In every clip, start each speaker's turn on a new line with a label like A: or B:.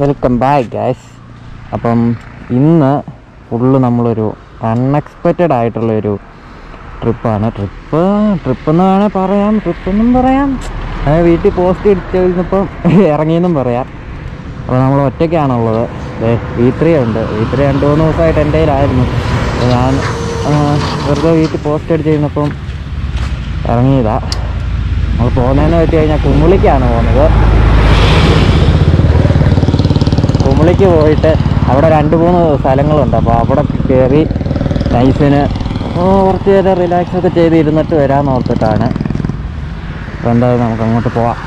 A: Welcome back guys. അപ്പം ഇന്ന് full നമ്മളൊരു അൺഎക്സ്പെക്റ്റഡ് ആയിട്ടുള്ളൊരു ട്രിപ്പാണ്. ട്രിപ്പ് എന്ന് വേണേൽ പറയാം, ട്രിപ്പെന്നും പറയാം, വീട്ടിൽ പോസ്റ്റ് ഇട്ടിരുന്നപ്പം ഇറങ്ങിയെന്നും പറയാം. അപ്പോൾ നമ്മൾ ഒറ്റയ്ക്കാണുള്ളത്. V3 ഉണ്ട്. V3 2-3 ദിവസമായിട്ട് എൻ്റെ കയ്യിലായിരുന്നു. ഞാൻ വെറുതെ വീട്ടിൽ പോസ്റ്റ് അടിച്ചിരുന്നപ്പം ഇറങ്ങിയതാ. നമ്മൾ പോകുന്നതെന്ന് വെച്ച് കഴിഞ്ഞാൽ കുമിളിക്കാണ് പോകുന്നത്. കുമിളിക്ക് പോയിട്ട് അവിടെ 2-3 സ്ഥലങ്ങളുണ്ട്. അപ്പോൾ അവിടെ കയറി നൈസിന് കുറച്ച് നേരം റിലാക്സൊക്കെ ചെയ്ത് ഇരുന്നിട്ട് വരാമെന്ന് ഓർത്തിട്ടാണ്. അപ്പോൾ എന്തായാലും നമുക്ക് അങ്ങോട്ട് പോവാം.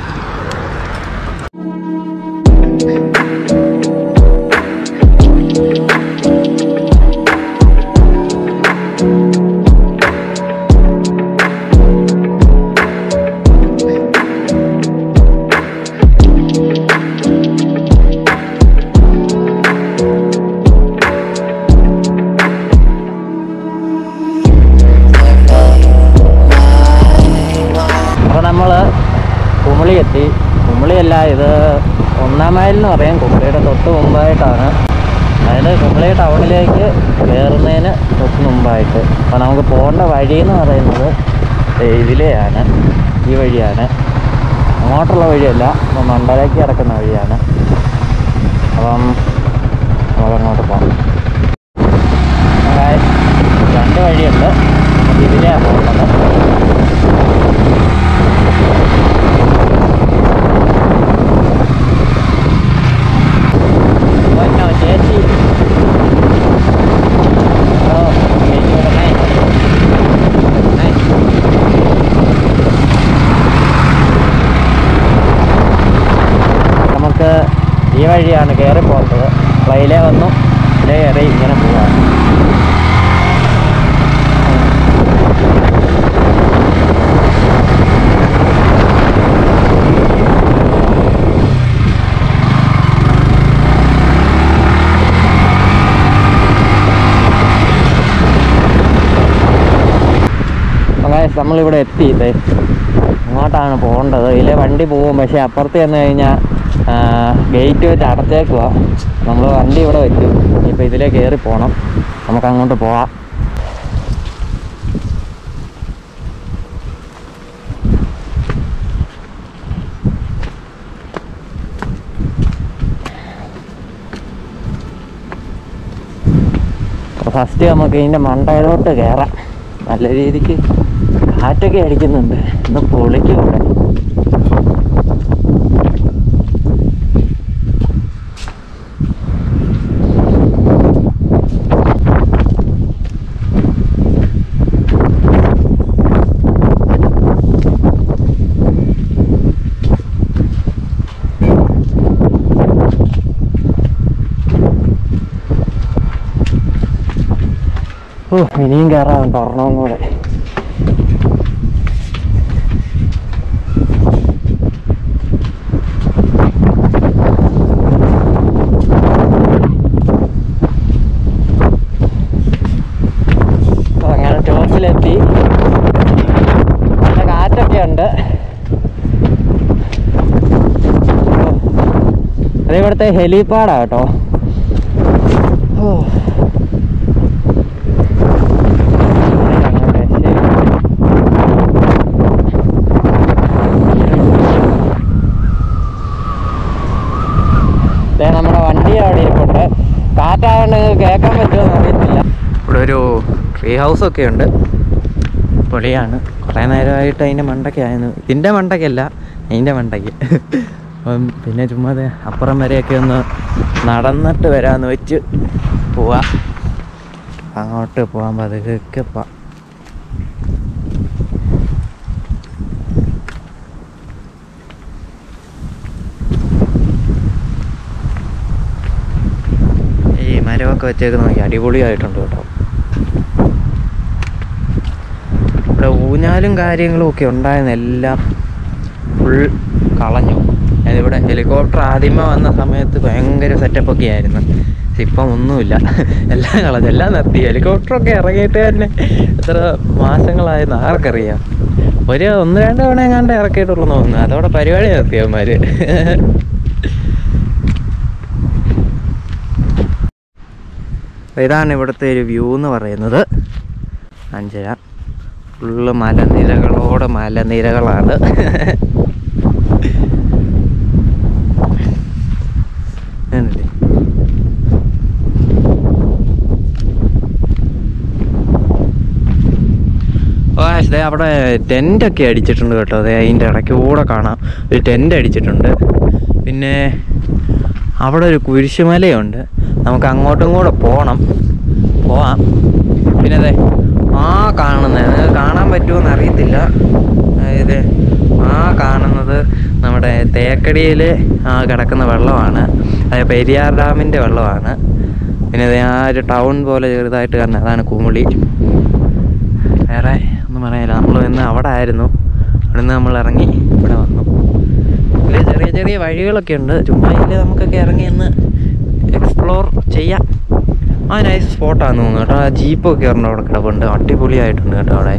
A: കുമിളി എത്തി. കുമിളിയല്ല, ഇത് 1-ാം മൈൽ എന്ന് പറയും. കുമിളിയുടെ തൊട്ട് മുമ്പായിട്ടാണ്. അതായത് കുമിളി ടൗണിലേക്ക് കയറുന്നതിന് തൊട്ട് മുമ്പായിട്ട്. അപ്പോൾ നമുക്ക് പോകേണ്ട വഴി എന്ന് പറയുന്നത് ഇതിലെയാണ്, ഈ വഴിയാണ്. അങ്ങോട്ടുള്ള വഴിയല്ല, അപ്പോൾ മണ്ടയിലേക്ക് കിടക്കുന്ന വഴിയാണ്. അപ്പം നമുക്കങ്ങോട്ട് പോകാം. 2 വഴിയുണ്ട്. നമുക്ക് ഇതിലെയാണ് പോകേണ്ടത്. നമുക്ക് ഈ വഴിയാണ് കയറി പോകുന്നത്. വയലേ വന്നു, ഇതിലേ കയറി ഇങ്ങനെ പോവാം. നമ്മളിവിടെ എത്തി. അങ്ങോട്ടാണ് പോകേണ്ടത്. ഇതിലെ വണ്ടി പോകും, പക്ഷേ അപ്പുറത്ത് ചെന്ന് കഴിഞ്ഞാൽ ഗേറ്റ് വെച്ച് അടച്ചേക്കുക. നമ്മൾ വണ്ടി ഇവിടെ വെച്ചു. ഇപ്പോൾ ഇതിലേ കയറി പോകണം. നമുക്ക് അങ്ങോട്ട് പോവാം. ഫസ്റ്റ് നമുക്ക് ഇതിൻ്റെ മണ്ടയിലോട്ട് കയറാം. നല്ല രീതിക്ക് കാറ്റൊക്കെ അടിക്കുന്നുണ്ട്. ഇന്ന് പൊളിക്കും ഇവിടെ. ഇനിയും കയറാറുണ്ട്, ഒരെണ്ണവും കൂടെ. അങ്ങനെ ടോപ്പിലെത്തി. നല്ല കാറ്റൊക്കെ ഉണ്ട്. അത് ഇവിടുത്തെ ഹെലിപ്പാഡാ കേട്ടോ. നമ്മുടെ വണ്ടി അവിടെ ഇരിപ്പുണ്ട്. കാറ്റായതുകൊണ്ട് കേൾക്കാൻ പറ്റുമോ എന്ന് അറിയത്തില്ല. ഇവിടെ ഒരു ട്രീ ഹൗസൊക്കെ ഉണ്ട്. പൊളിയാണ്. കുറേ നേരമായിട്ട് അതിൻ്റെ മണ്ടയ്ക്കായിരുന്നു. ഇതിൻ്റെ മണ്ടയ്ക്കല്ല, അതിൻ്റെ മണ്ടയ്ക്ക്. അപ്പം പിന്നെ ചുമ്മാ അപ്പുറം വരെയൊക്കെ ഒന്ന് നടന്നിട്ട് വരാമെന്ന് വെച്ച് പോവാം. അങ്ങോട്ട് പോകാൻ പതുക്കെ പോവാം. മരമൊക്കെ വെച്ചേക്കുന്ന നോക്കി അടിപൊളിയായിട്ടുണ്ട് കേട്ടോ. ഇവിടെ ഊഞ്ഞാലും കാര്യങ്ങളും ഒക്കെ ഉണ്ടായിരുന്ന എല്ലാം ഫുൾ കളഞ്ഞു. അതിവിടെ ഹെലികോപ്റ്റർ ആദ്യമേ വന്ന സമയത്ത് ഭയങ്കര സെറ്റപ്പൊക്കെ ആയിരുന്നു. ഇപ്പം ഒന്നുമില്ല, എല്ലാം കളഞ്ഞു, എല്ലാം നിർത്തി. ഹെലികോപ്റ്ററൊക്കെ ഇറങ്ങിയിട്ട് തന്നെ എത്ര മാസങ്ങളായെന്ന് ആർക്കറിയാം. 1-2 തവണ എങ്ങാണ്ട് ഇറക്കിയിട്ടുള്ളൂ തോന്നുന്നു. അതോടെ പരിപാടി നിർത്തിയവന്മാർ. അപ്പോൾ ഇതാണ് ഇവിടുത്തെ ഒരു വ്യൂ എന്ന് പറയുന്നത്. അഞ്ചര ഫുള്ള് മലനിരകളോട് മലനിരകളാണ്. അവിടെ ടെൻ്റൊക്കെ അടിച്ചിട്ടുണ്ട് കേട്ടോ. അതെ, അതിൻ്റെ ഇടയ്ക്ക് കൂടെ കാണാം ഒരു ടെൻ്റ് അടിച്ചിട്ടുണ്ട്. പിന്നെ അവിടെ ഒരു കുരിശുമലയുണ്ട്, നമുക്ക് അങ്ങോട്ടും കൂടെ പോവാം. പിന്നെ അതെ കാണുന്നത് കാണാൻ പറ്റുമോയെന്ന് അറിയത്തില്ല. അതായത് കാണുന്നത് നമ്മുടെ തേക്കടിയിൽ കിടക്കുന്ന വെള്ളമാണ്. അതായത് പെരിയാർ ഡാമിൻ്റെ വെള്ളമാണ്. പിന്നെ അതെ ഒരു ടൗൺ പോലെ ചെറുതായിട്ട് കാണുന്നത് അതാണ് കുമിളി. വേറെ ഒന്നും പറയാനില്ല. നമ്മൾ ഇന്ന് അവിടെ ആയിരുന്നു, അവിടെ നിന്ന് നമ്മൾ ഇറങ്ങി ഇവിടെ വന്നു. ഇതിൽ ചെറിയ ചെറിയ വഴികളൊക്കെ ഉണ്ട്, ചുമ്മാ ഇതിൽ നമുക്കൊക്കെ ഇറങ്ങി ഒന്ന് എക്സ്പ്ലോർ ചെയ്യാം. നൈസ് സ്പോട്ടാണെന്ന് തോന്നുന്നു കേട്ടോ. ആ ജീപ്പൊക്കെ ഒരെണ്ണം അവിടെ കിടപ്പുണ്ട്, അടിപൊളിയായിട്ടുണ്ട് കേട്ടോ. അവിടെ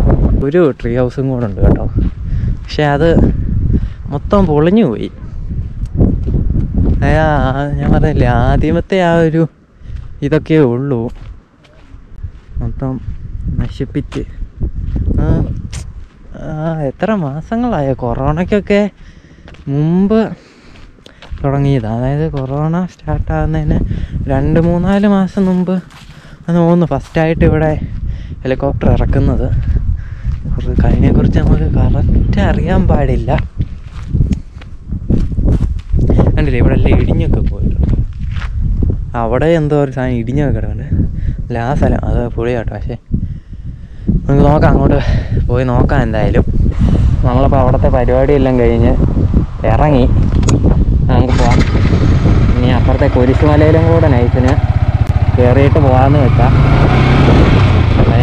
A: ഒരു ട്രീ ഹൗസും കൂടെ ഉണ്ട് കേട്ടോ, പക്ഷെ അത് മൊത്തം പൊളിഞ്ഞു പോയി. ഞാൻ പറഞ്ഞില്ലേ, ആദ്യമത്തെ ആ ഒരു ഇതൊക്കെ ഉള്ളൂ, മൊത്തം നശിപ്പിച്ച്. എത്ര മാസങ്ങളായ കൊറോണയ്ക്കൊക്കെ മുമ്പ് തുടങ്ങിയതാണ്. അതായത് കൊറോണ സ്റ്റാർട്ടാകുന്നതിന് 2-3-4 മാസം മുമ്പ് അത് തോന്നുന്നു ഫസ്റ്റായിട്ട് ഇവിടെ ഹെലികോപ്റ്റർ ഇറക്കുന്നത്. അതിനെക്കുറിച്ച് നമുക്ക് കറക്റ്റ് അറിയാൻ പാടില്ല. കണ്ടില്ലേ, ഇവിടെ എല്ലാം ഇടിഞ്ഞൊക്കെ പോയിട്ടുണ്ട്. അവിടെ എന്തോ ഒരു സാധനം ഇടിഞ്ഞൊക്കെ കിടക്കുന്നുണ്ട്. അല്ല, ആ സ്ഥലം അത് പൊളിയാട്ടോ. പക്ഷേ നമുക്ക് നോക്കാം, അങ്ങോട്ട് പോയി നോക്കാം. എന്തായാലും നമ്മളപ്പോൾ അവിടുത്തെ പരിപാടിയെല്ലാം കഴിഞ്ഞ് ഇറങ്ങി, നമുക്ക് പോവാം. ഇനി അപ്പുറത്തെ കുരിശുമലയിലും കൂടെ നൈറ്റിന് കയറിയിട്ട് പോകാമെന്ന് വെച്ചാൽ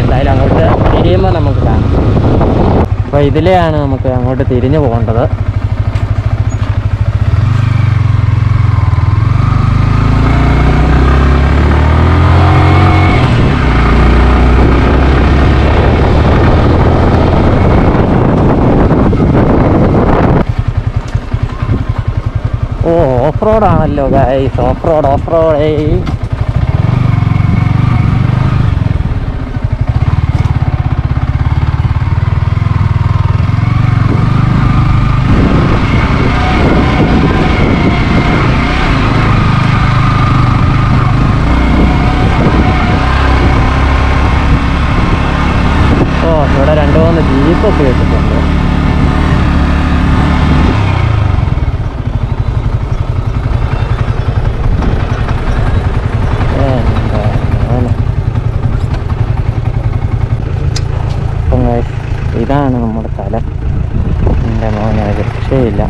A: എന്തായാലും അങ്ങോട്ട് തിരിയുമ്പോൾ നമുക്ക് കാണാം. അപ്പോൾ ഇതിലെയാണ് നമുക്ക് അങ്ങോട്ട് തിരിഞ്ഞു പോകേണ്ടത്. ഓഫ് റോഡാണല്ലോ ഗൈസ്, ഓഫ് റോഡ്. ഇവിടെ 2-3 ജീപ്പൊക്കെ വെച്ചിട്ടുണ്ട്. ഇതാണ് നമ്മുടെ സ്ഥലം. എൻ്റെ മോനെ രക്ഷയില്ല.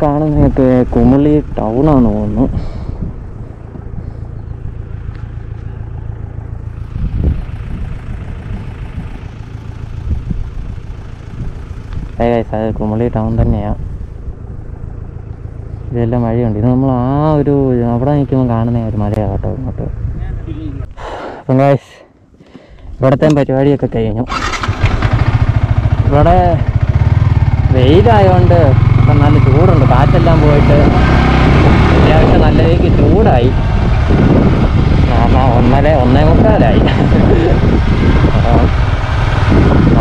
A: കാണുന്നതൊക്കെ കുമിളി ടൗണാന്ന് തോന്നുന്നു. അത് കുമിളി ടൗൺ തന്നെയാണ്. ഇതെല്ലാം വഴിയുണ്ട്. ഇത് നമ്മൾ ഒരു അവിടെ നിൽക്കുമ്പോൾ കാണുന്ന ഒരു മലയാണ് കേട്ടോ ഇങ്ങോട്ട്. അപ്പം ഗൈസ്, ഇവിടുത്തെ പരിപാടിയൊക്കെ കഴിഞ്ഞു. ഇവിടെ വെയിലായതുകൊണ്ട് ഇപ്പം നല്ല ചൂടുണ്ട്. കാറ്റെല്ലാം പോയിട്ട് അത്യാവശ്യം നല്ല രീതിക്ക് ചൂടായി. 1:45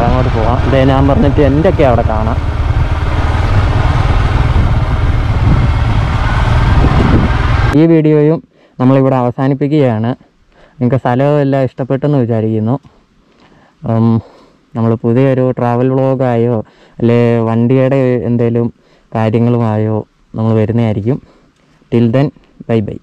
A: അങ്ങോട്ട് പോവാം. ഇതേ ഞാൻ പറഞ്ഞിട്ട് എന്തൊക്കെ അവിടെ കാണാം. ഈ വീഡിയോയും നമ്മളിവിടെ അവസാനിപ്പിക്കുകയാണ്. നിങ്ങൾക്ക് സ്ഥലമെല്ലാം ഇഷ്ടപ്പെട്ടെന്ന് വിചാരിക്കുന്നു. നമ്മൾ പുതിയൊരു ട്രാവൽ വ്ളോഗായോ അല്ലെ വണ്ടിയുടെ എന്തെങ്കിലും കാര്യങ്ങളുമായോ നമ്മൾ വരുന്നതായിരിക്കും. Till then, bye bye.